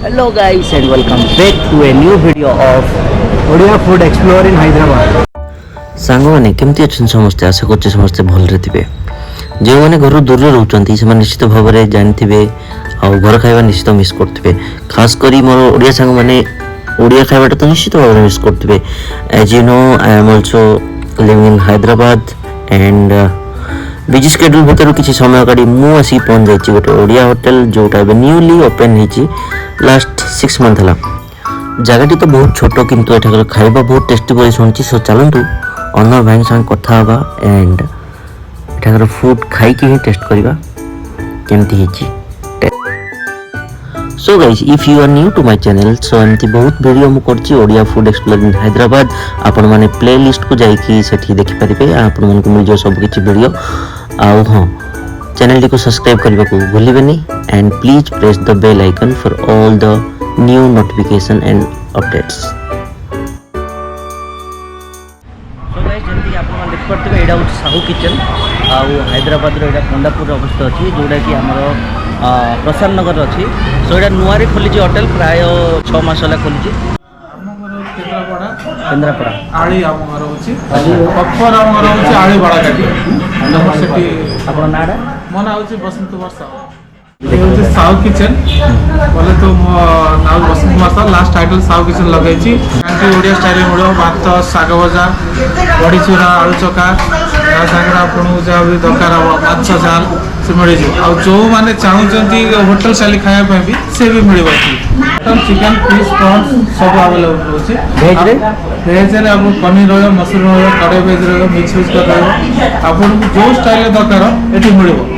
Hello guys and welcome back to a new video of Odia Food Explorer in Hyderabad. सांग मैंने केमती अच्छे समस्ते आशा कर समस्ते भलरे थे जो मैंने घर दूर रोचे से निश्चित भाव में जानते आउ घर खाଇବା निश्चित मिस करते खास करी मोर ओडिया सांग मैंने ओडिया खाइबाटा तो निश्चित भाव में मिस करते as you know I am also living in Hyderabad and busy schedule भितर किसी समय काढ़ी मुझे पहुँच जाइए गोटे ओडिया होटेल जोटा न्यूली ओपन हो लास्ट 6 मंथ है जगह तो बहुत छोट किंतु एठाकर खाइबा बहुत टेस्टी बोली शुणी सो चलतु अनर भाई संग कथा हवा एंड एठाकर फूड खाई ही टेस्ट करवा केमती so guys if you are new to my channel so एमती बहुत वीडियो मु करछि Odia food explore in Hyderabad आपण माने प्ले लिस्ट को जाइए सेठी देखि परिबे आपण मन को मिल जो सब किछि वीडियो आउ हां चैनल को सब्सक्राइब करबा को भूलिबेनी and please press the bell icon for all the new notification and updates. So guys जल्दी आपण मन देख पड़ते एडा हो साहू किचन आउ हैदराबाद रो एडा कोंडापुर अवस्थित अछि जोडा कि हमरो प्रसाद नगर अच्छी सो ये नुआरी खोली होटेल प्राय 6 मास है खोली केन्द्रापड़ा आली आम घर होची प्रॉपर आम घर होची आली बाळाकाटी हमर सेठी आपन नाडा मो ना होची बसंत कुमार साहू ये होची साहू किचन बोले तो मो नाउ Basant Kumar Sahu last title Sahu kitchen लगाई छी कांटी ओडिया स्टाइल मिलो भात साग भजा बड़ी चूरा आलू चका ता संगरा आपन जा भी दरकार हो माछ जाल से मिल जो आ जो माने चाहूचंती होटल शैली खाया पे भी से भी मिल बाकी मटन चिकन फिश प्रॉन्स सब अवेलेबल होची वेज रे आप पनीर रो मशरूम रो कड़े वेज रो मिक्स वेज कर रो आपन जो स्टाइल दरकार एठी मिलबो।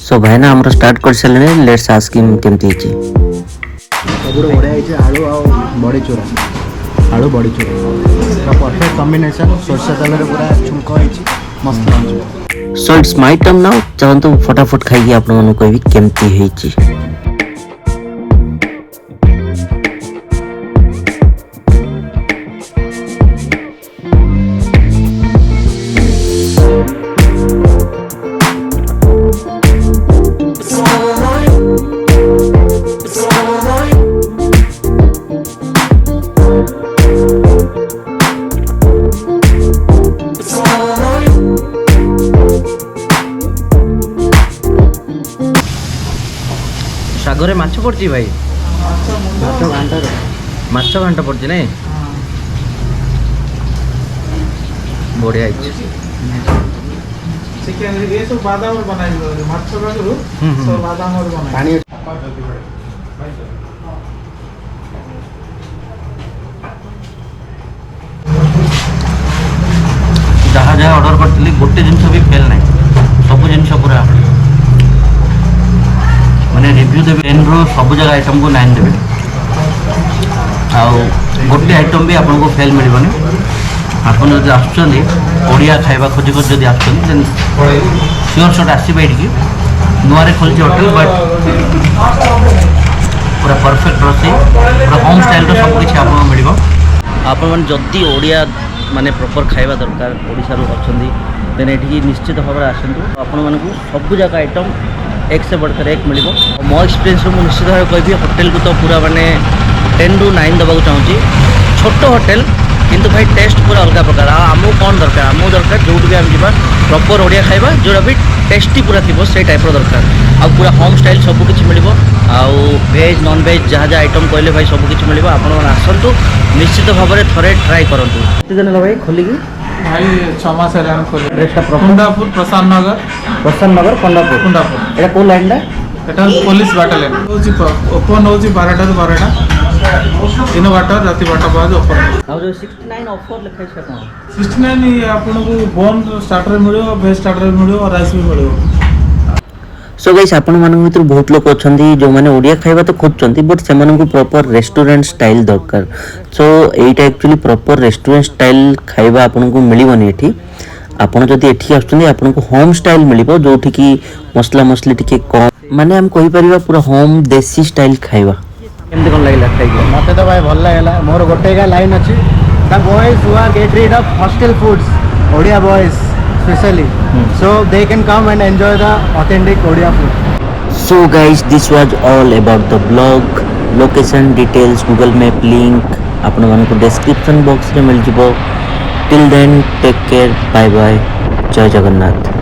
सो भाई ना हमरो स्टार्ट कर चलने लेट्स आस्क हिम केमती छी सबुरो बढिया है आलू आ बड़ी चूरा आलू बड़ी चूरा परफेक्ट कॉम्बिनेशन सरसा तेल रे पूरा छुंको है मस्त लागे so it's my turn now चलतो फटाफट खाई आपन मन कहबी केमती है छी। सागरे माछ पड़ची भाई माछ घंटा पड़ची नहीं बढ़िया चिकन ये सब बादाम और बनाई दो माछ बागरू सब बादाम और बनाई पानी जहाँ जहाँ ऑर्डर करती गोटे जिनस भी फेल ना सब जिन पूरा मैंने रिव्यू देवे 10 रो सब जगह आइटम को 9 देवे आउ गोटे आइटम भी आपको फेल मिलबनी आपन जब आसुचंदी ओडिया खाइबा खोजी खोज जब आसुचंदी देन श्योर शॉट आसीबे एठी नुआरे खोलचे होटल बट पूरा परफेक्ट रोसे पूरा होम स्टाइल रो सब किछ आपन मिलबो आपन मन जदी ओडिया माने प्रॉपर खाइबा दरकार ओडिसा रो अछंदी देन एठी निश्चित भाव में आसंतु आपन मन को सब जगह आइटम एक से बढ़कर एक मिल मो एक्सपीरियंस मुझे निश्चित भाव कहि होटेल को तो पूरा माने 10 ରୁ 9 देवा चाहूँगी छोट होटेल किंतु भाई टेस्ट पूरा अलग प्रकार आमको कौन दरकार आमको दरकार जो भी आम जा प्रॉपर ओडिया खाइबा जोड़ा भी टेस्टी पूरा थी से टाइप दरकार आ पूरा होम स्टाइल सबकि मिल वेज नॉन वेज जहाँ जहाँ आइटम कहले भाई सबकि मिल आसतु निश्चित भाव में थे ट्राए करूँ कितने दिन भाई खोलिकी भाई 6 मास है खोली एड्रेसटा कुंडापुर प्रसाद नगर कुंडापुर एटा को लाइन एटा पुलिस बाटालियन ओपन होची 12 टा दिन बारटा राति 12टा बाद ऑफर ଆଉ ଯୋଉ 69 ଅଫର ଲେଖା ଅଛି ଆପଣ 69 ଆପଣଙ୍କୁ ବୋନ୍ ଷ୍ଟାର୍ଟର ମିଳିବ ଭେଜ୍ ଷ୍ଟାର୍ଟର ମିଳିବ ରାଇସ୍ ବି ମିଳିବ सो गाइस आपण मान भीतर बहुत लोग अछंती जो माने ओडिया खाइबा तो खोजचंती बट सेमानन को प्रॉपर रेस्टोरेंट स्टाइल दरकार सो एटा एक्चुअली प्रॉपर रेस्टोरेंट स्टाइल खाइबा आपन को मिलिबनी एठी आपण जदी एठी आछंती आपन को होम स्टाइल मिलिबो जोठी की मसला मसली टिके कम माने हम कहि परिबा पूरा होम देसी स्टाइल खाइबा केमते कोन लागला खाइबा मते तो भाई भल लागला मोर गोटे का लाइन अछि the boys who are get rid of hostel foods Odia boys specially so they can come and enjoy the authentic Odia food. So guys, this was all about the blog. Location details, Google Map link आपण मान को description box रे मिल जिवो. Till then, take care, bye bye, जय जगन्नाथ.